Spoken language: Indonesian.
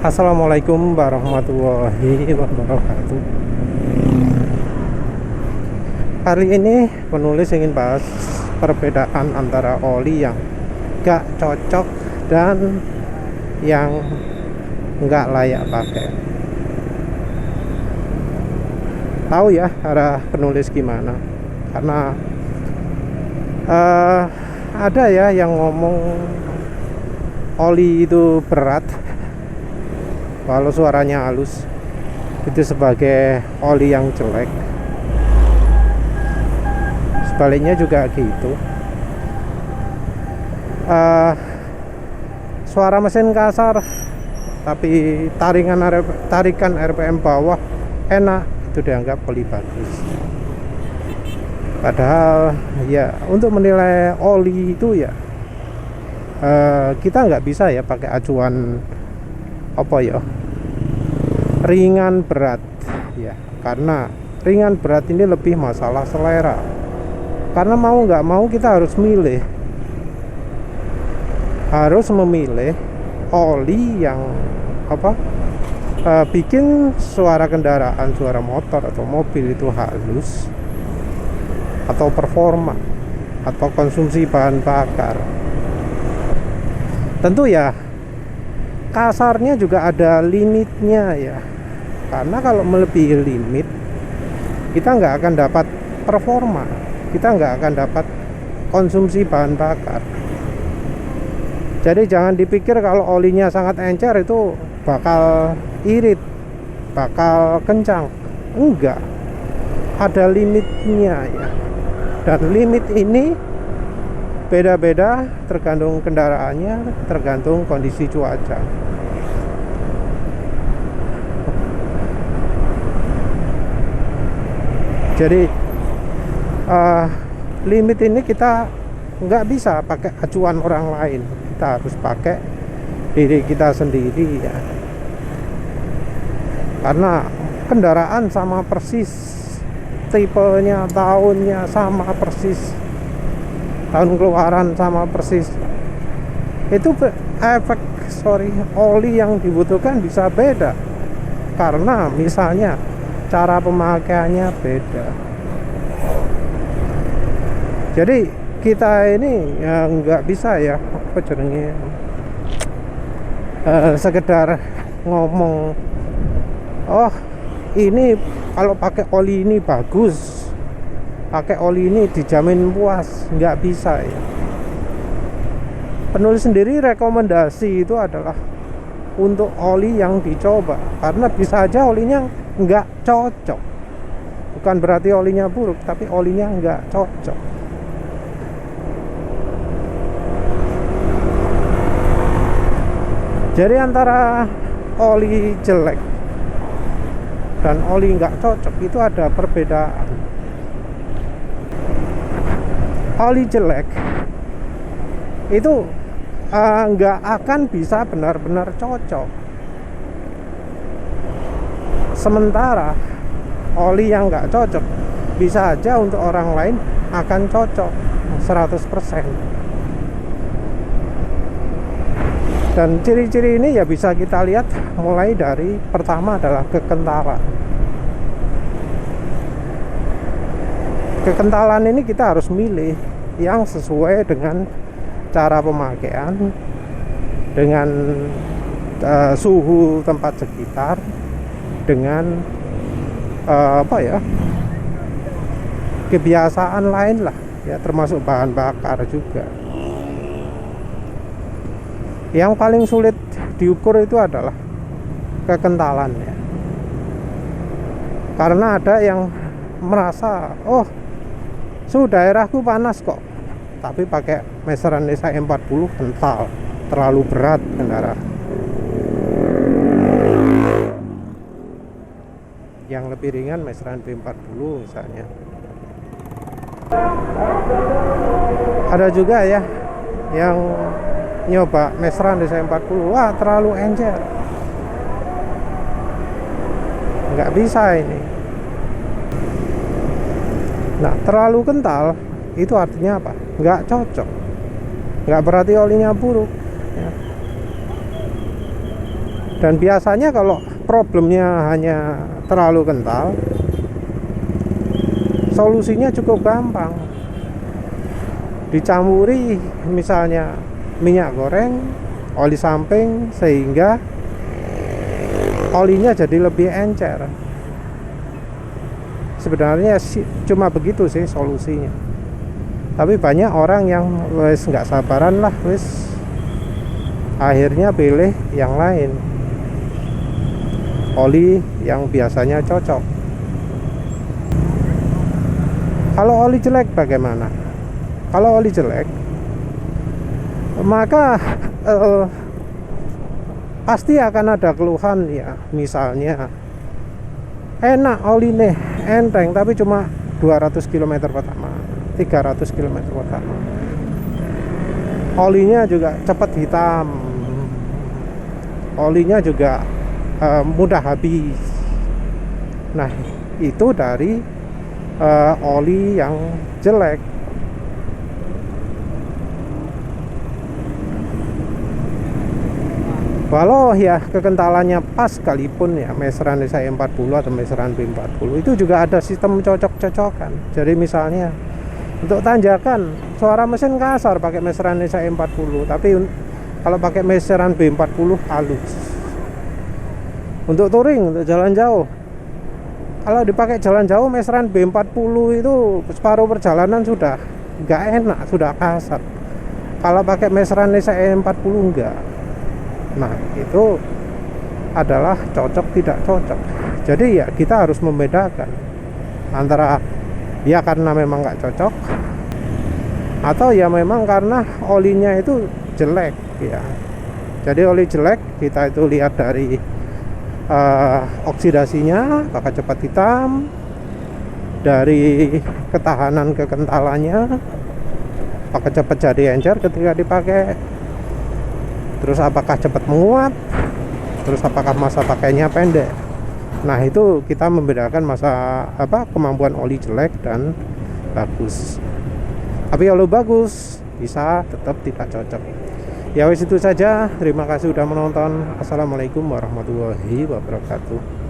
Assalamualaikum warahmatullahi wabarakatuh. Hari ini penulis ingin bahas perbedaan antara oli yang gak cocok dan yang gak layak pakai. Tahu ya arah penulis gimana? Karena ada ya yang ngomong oli itu berat kalau suaranya halus, itu sebagai oli yang jelek. Sebaliknya juga gitu. Suara mesin kasar tapi tarikan RPM bawah enak, itu dianggap oli bagus. Padahal ya untuk menilai oli itu ya kita nggak bisa ya pakai acuan ringan berat ya, karena ringan berat ini lebih masalah selera. Karena mau nggak mau kita harus memilih oli yang bikin suara kendaraan, suara motor atau mobil itu halus, atau performa, atau konsumsi bahan bakar. Tentu ya kasarnya juga ada limitnya ya, karena kalau melebihi limit kita nggak akan dapat performa, kita nggak akan dapat konsumsi bahan bakar. Jadi jangan dipikir kalau olinya sangat encer itu bakal irit, bakal kencang. Enggak, ada limitnya ya, dan limit ini beda-beda tergantung kendaraannya, tergantung kondisi cuaca. Jadi limit ini kita nggak bisa pakai acuan orang lain, kita harus pakai diri kita sendiri ya. Karena kendaraan sama persis, tipenya, tahunnya sama persis, tahun keluaran sama persis, itu oli yang dibutuhkan bisa beda, karena misalnya cara pemakaiannya beda. Jadi kita ini ya nggak bisa ya sekedar ngomong, oh ini kalau pakai oli ini bagus, pakai oli ini dijamin puas. Nggak bisa ya. Penulis sendiri rekomendasi itu adalah untuk oli yang dicoba, karena bisa aja olinya nggak cocok. Bukan berarti olinya buruk, tapi olinya nggak cocok. Jadi antara oli jelek dan oli nggak cocok itu ada perbedaan. Oli jelek itu nggak akan bisa benar-benar cocok. Sementara oli yang nggak cocok bisa aja untuk orang lain akan cocok 100%. Dan ciri-ciri ini ya bisa kita lihat mulai dari pertama adalah kekentalan. Kekentalan ini kita harus milih yang sesuai dengan cara pemakaian, dengan suhu tempat sekitar, dengan kebiasaan lain lah ya, termasuk bahan bakar juga. Yang paling sulit diukur itu adalah kekentalan ya. Karena ada yang merasa, oh daerahku panas kok, tapi pakai meteran desa 40 kental, terlalu berat kendaraan. Yang lebih ringan meteran B40 misalnya. Ada juga ya yang nyoba meteran desa 40, wah terlalu encer, nggak bisa ini. Nah, terlalu kental itu artinya apa? Nggak cocok. Nggak berarti olinya buruk ya. Dan biasanya kalau problemnya hanya terlalu kental, solusinya cukup gampang. Dicampuri misalnya minyak goreng, oli samping, sehingga olinya jadi lebih encer. Sebenarnya cuma begitu sih solusinya. Tapi banyak orang yang wes nggak sabaran lah, wes akhirnya pilih yang lain, oli yang biasanya cocok. Kalau oli jelek bagaimana? Kalau oli jelek, maka pasti akan ada keluhan ya. Misalnya enak oli nih, enteng, tapi cuma 200 km pertama, 300 km pertama. Olinya juga cepat hitam, olinya juga mudah habis. Nah, itu dari oli yang jelek. Walau ya kekentalannya pas sekalipun ya, meseran SAE 40 atau meseran B40, itu juga ada sistem cocok-cocokan. Jadi misalnya untuk tanjakan suara mesin kasar pakai meseran SAE 40, tapi kalau pakai meseran B40 halus. Untuk touring, untuk jalan jauh, kalau dipakai jalan jauh meseran B40 itu separuh perjalanan sudah nggak enak, sudah kasar. Kalau pakai meseran SAE 40 enggak. Nah, itu adalah cocok tidak cocok. Jadi ya kita harus membedakan antara ya karena memang nggak cocok, atau ya memang karena olinya itu jelek ya. Jadi oli jelek kita itu lihat dari oksidasinya, apakah cepat hitam, dari ketahanan kekentalannya, apakah cepat jadi encer ketika dipakai, terus apakah cepat menguap, terus apakah masa pakainya pendek. Nah, itu kita membedakan masa kemampuan oli jelek dan bagus. Tapi kalau bagus bisa tetap tidak cocok. Ya wis, itu saja. Terima kasih sudah menonton. Assalamualaikum warahmatullahi wabarakatuh.